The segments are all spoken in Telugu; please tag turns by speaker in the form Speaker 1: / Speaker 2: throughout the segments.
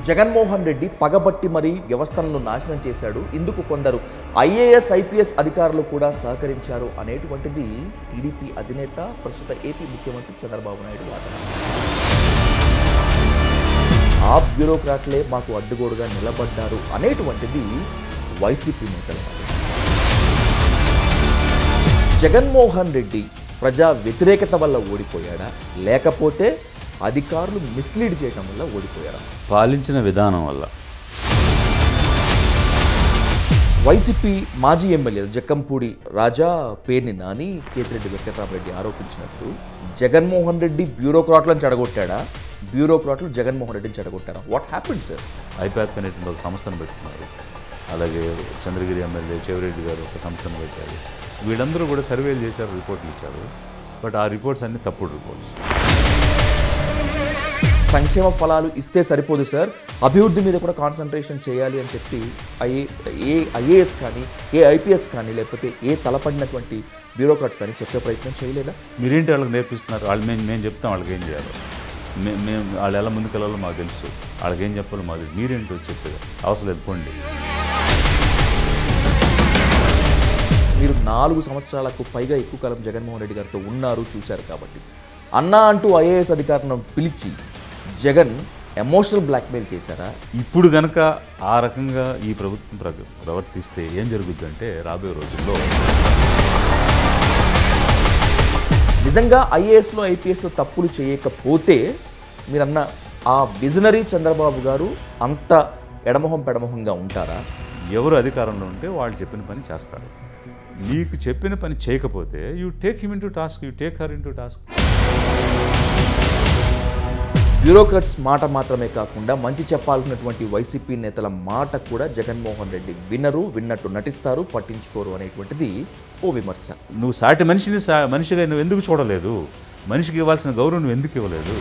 Speaker 1: జగన్మోహన్ రెడ్డి పగబట్టి మరీ వ్యవస్థలను నాశనం చేశాడు, ఇందుకు కొందరు ఐఏఎస్ ఐపీఎస్ అధికారులు కూడా సహకరించారు అనేటువంటిది టీడీపీ అధినేత ప్రస్తుత ఏపీ ముఖ్యమంత్రి చంద్రబాబు నాయుడు వాదన. ఆ బ్యూరోక్రాట్లే మాకు అడ్డుగోడుగా నిలబడ్డారు అనేటువంటిది వైసీపీ నేతల వాదన. జగన్మోహన్ రెడ్డి ప్రజా వ్యతిరేకత వల్ల ఓడిపోయాడా, లేకపోతే అధికారులు మిస్లీడ్ చేయడం వల్ల ఓడిపోయారా?
Speaker 2: పాలించిన విధానం వల్ల.
Speaker 1: వైసీపీ మాజీ ఎమ్మెల్యేలు జక్కంపూడి రాజా, పేర్ని నాని, కేతిరెడ్డి వెంకటరామరెడ్డి ఆరోపించినట్లు జగన్మోహన్ రెడ్డి బ్యూరోక్రాట్లను చెడగొట్టాడా, బ్యూరోక్రాట్లు జగన్మోహన్ రెడ్డిని చెడగొట్టారా? What happened sir?
Speaker 2: ఐపాక్ అనేటువంటి ఒక సంస్థను పెట్టుకున్నారు. అలాగే చంద్రగిరి ఎమ్మెల్యే చెవిరెడ్డి గారు ఒక సంస్థను పెట్టారు. వీళ్ళందరూ కూడా సర్వేలు చేశారు, రిపోర్ట్లు ఇచ్చారు. బట్ ఆ రిపోర్ట్స్ అన్ని తప్పుడు రిపోర్ట్స్.
Speaker 1: సంక్షేమ ఫలాలు ఇస్తే సరిపోదు సార్, అభివృద్ధి మీద కూడా కాన్సన్ట్రేషన్ చేయాలి అని చెప్పి ఐఏఎస్ కానీ ఐపీఎస్ కానీ లేకపోతే తలపడినటువంటి బ్యూరోక్రాట్ కానీ చెప్పే ప్రయత్నం చేయలేదా?
Speaker 2: మీరేంటి వాళ్ళకి నేర్పిస్తున్నారు? వాళ్ళు మేము చెప్తాం వాళ్ళకి ఏం చేయాలో. మేము వాళ్ళు ఎలా ముందుకెళ్ళాలో మాకు తెలుసు, వాళ్ళకి ఏం చెప్పాలో మాకు తెలుసు. మీరేంటో చెప్పేది అవసరం లేదు, పోండి.
Speaker 1: మీరు 4 సంవత్సరాలకు పైగా ఎక్కువ కాలం జగన్మోహన్ రెడ్డి గారితో ఉన్నారు, చూశారు కాబట్టి అన్నా అంటూ ఐఏఎస్ అధికారులను పిలిచి జగన్ ఎమోషనల్ బ్లాక్మెయిల్ చేశారా?
Speaker 2: ఇప్పుడు కనుక ఆ రకంగా ఈ ప్రభుత్వం ప్రవర్తిస్తే ఏం జరుగుద్దంటే రాబోయే రోజుల్లో
Speaker 1: నిజంగా ఐఏఎస్లో ఐపీఎస్లో తప్పులు చేయకపోతే మీరన్న ఆ విజనరీ చంద్రబాబు గారు అంత ఎడమొహం పెడమొహంగా ఉంటారా?
Speaker 2: ఎవరు అధికారంలో ఉంటే వాళ్ళు చెప్పిన పని చేస్తారు. నీకు చెప్పిన పని చేయకపోతే you take him in to task, you take her in to task.
Speaker 1: Bureaucrats మాట మాత్రమే కాకుండా మంచి చెప్పాల్సినటువంటి వైసీపీ నేతల మాట కూడా జగన్మోహన్ రెడ్డి వినరు, విన్నట్టు నటిస్తారు, పట్టించుకోరు అనేటువంటిది ఓ విమర్శ.
Speaker 2: నువ్వు సాటి మనిషిగా నువ్వు ఎందుకు చూడలేదు? మనిషికి ఇవ్వాల్సిన గౌరవం నువ్వు ఎందుకు ఇవ్వలేదు?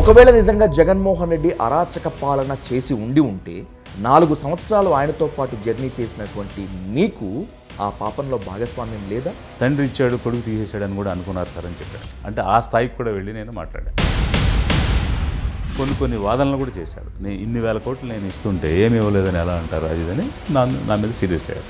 Speaker 1: ఒకవేళ నిజంగా జగన్మోహన్ రెడ్డి అరాచక పాలన చేసి ఉంటే 4 సంవత్సరాలు ఆయనతో పాటు జర్నీ చేసినటువంటి మీకు ఆ పాపంలో భాగస్వామ్యం లేదా?
Speaker 2: తండ్రి ఇచ్చాడు, కొడుకు తీసేశాడు అని కూడా అనుకున్నారు సార్ అని చెప్పాడు. అంటే ఆ స్థాయికి కూడా వెళ్ళి నేను మాట్లాడాను. కొన్ని వాదనలు కూడా చేశాడు. నేను ఇన్ని వేల కోట్లు నేను ఇస్తుంటే ఏమి ఇవ్వలేదని ఎలా అంటారు, అది ఇదని నా మీద సీరియస్ అయ్యారు.